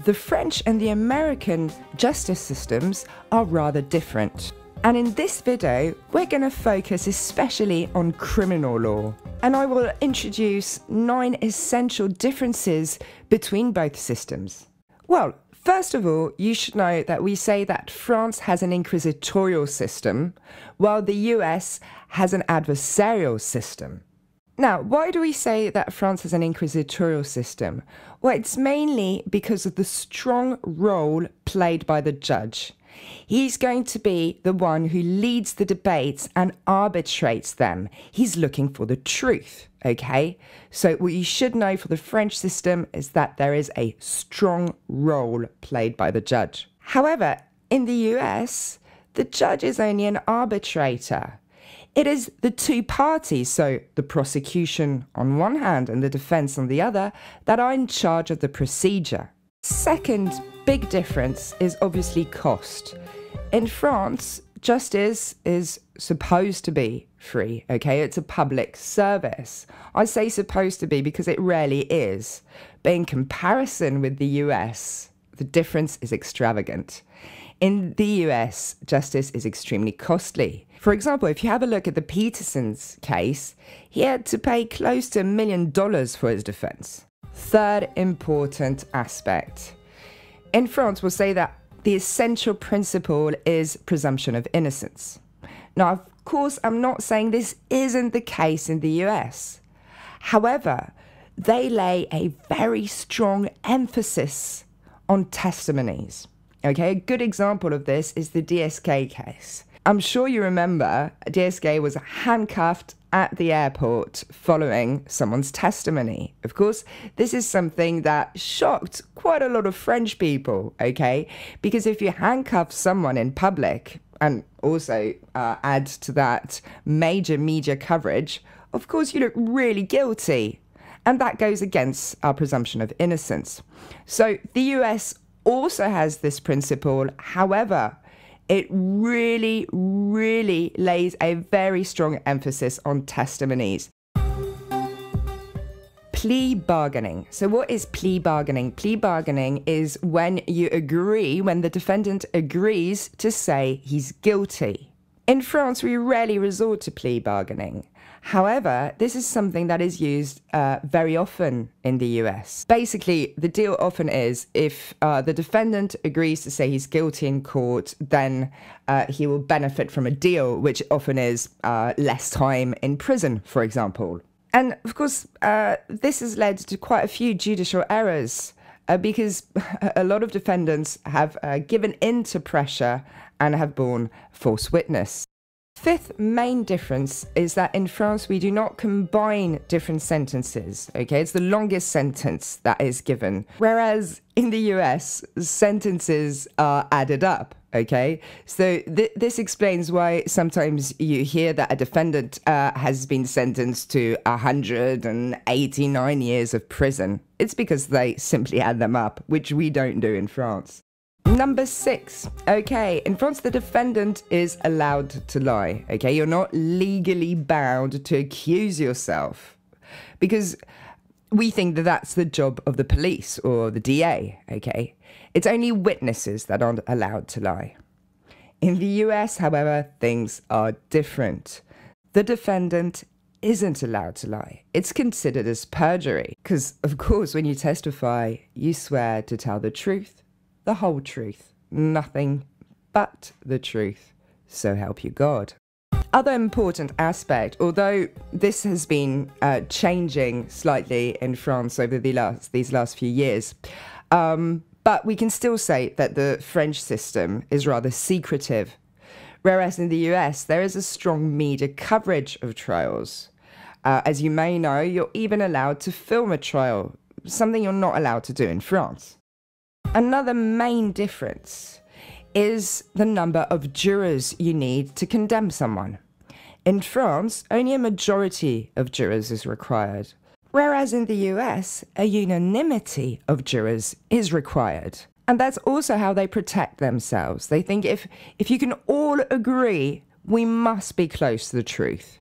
the French and the American justice systems are rather different. And in this video, we're going to focus especially on criminal law. And I will introduce 9 essential differences between both systems. Well, first of all, you should know that we say that France has an inquisitorial system, while the US has an adversarial system. Now, why do we say that France has an inquisitorial system? Well, it's mainly because of the strong role played by the judge. He's going to be the one who leads the debates and arbitrates them. He's looking for the truth, okay? So what you should know for the French system is that there is a strong role played by the judge. However, in the US, the judge is only an arbitrator. It is the two parties, so the prosecution on one hand and the defense on the other, that are in charge of the procedure. Second big difference is obviously cost. In France, justice is supposed to be free, okay? It's a public service. I say supposed to be because it rarely is. But in comparison with the US, the difference is extravagant. In the US, justice is extremely costly. For example, if you have a look at the Peterson's case, he had to pay close to $1 million for his defense. Third important aspect. In France, we'll say that the essential principle is presumption of innocence. Now, of course, I'm not saying this isn't the case in the US. However, they lay a very strong emphasis on testimonies. Okay, a good example of this is the DSK case. I'm sure you remember DSK was handcuffed at the airport following someone's testimony. Of course, this is something that shocked quite a lot of French people, okay? Because if you handcuff someone in public and also add to that major media coverage, of course you look really guilty. And that goes against our presumption of innocence. So the US also has this principle. However, it really lays a very strong emphasis on testimonies. Plea bargaining. So what is plea bargaining? Plea bargaining is when the defendant agrees to say he's guilty. In France, we rarely resort to plea bargaining. However, this is something that is used very often in the US. Basically, the deal often is if the defendant agrees to say he's guilty in court, then he will benefit from a deal, which often is less time in prison, for example. And of course, this has led to quite a few judicial errors because a lot of defendants have given in to pressure and have borne false witness. Fifth main difference is that in France, we do not combine different sentences, okay? It's the longest sentence that is given. Whereas in the US, sentences are added up, okay? So this explains why sometimes you hear that a defendant has been sentenced to 189 years of prison. It's because they simply add them up, which we don't do in France. Number 6. Okay, in France, the defendant is allowed to lie. Okay, you're not legally bound to accuse yourself because we think that that's the job of the police or the DA. Okay, it's only witnesses that aren't allowed to lie. In the US, however, things are different. The defendant isn't allowed to lie. It's considered as perjury because, of course, when you testify, you swear to tell the truth. The whole truth, nothing but the truth, so help you God. Other important aspect, although this has been changing slightly in France over these last few years, but we can still say that the French system is rather secretive, whereas in the US there is a strong media coverage of trials. As you may know, you're even allowed to film a trial, something you're not allowed to do in France. Another main difference is the number of jurors you need to condemn someone. In France, only a majority of jurors is required, whereas in the US, a unanimity of jurors is required. And that's also how they protect themselves. They think if you can all agree, we must be close to the truth.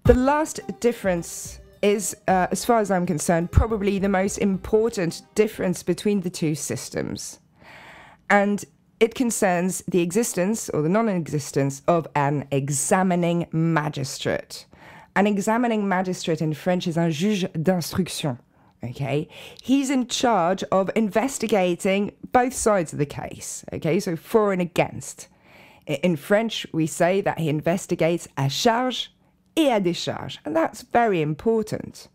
The last difference is, as far as I'm concerned, probably the most important difference between the two systems. And it concerns the existence or the non-existence of an examining magistrate. An examining magistrate in French is un juge d'instruction. Okay, he's in charge of investigating both sides of the case. Okay, so for and against. In French, we say that he investigates à charge et à décharge, and that's very important.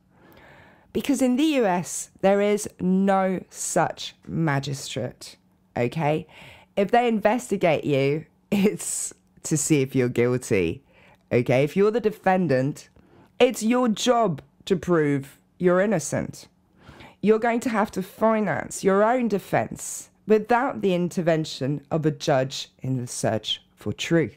Because in the US, there is no such magistrate. Okay, if they investigate you, it's to see if you're guilty. Okay, if you're the defendant, it's your job to prove you're innocent. You're going to have to finance your own defense without the intervention of a judge in the search for truth.